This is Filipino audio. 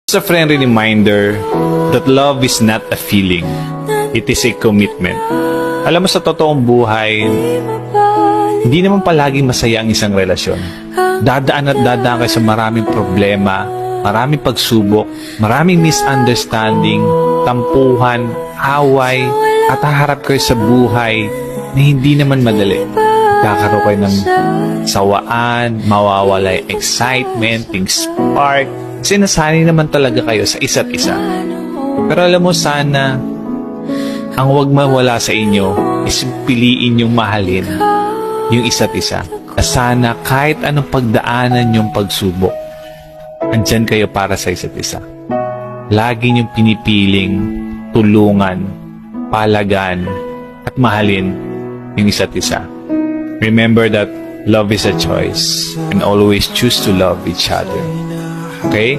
Just a friendly reminder that love is not a feeling. It is a commitment. Alam mo, sa totoong buhay, hindi naman palaging masaya ang isang relasyon. Dadaan at dadaan kayo sa maraming problema, maraming pagsubok, maraming misunderstanding, tampuhan, away, at haharap kayo sa buhay na hindi naman madali. Kakaroon kayo ng sawaan, mawawala yung excitement, yung spark. Kasi nasanay naman talaga kayo sa isa't isa. Pero alam mo, sana ang huwag mawala sa inyo is piliin yung mahalin yung isa't isa. Na sana kahit anong pagdaanan yung pagsubok, andyan kayo para sa isa't isa. Lagi niyong pinipiling tulungan, palagan, at mahalin yung isa't isa. Remember that love is a choice and always choose to love each other. Okay?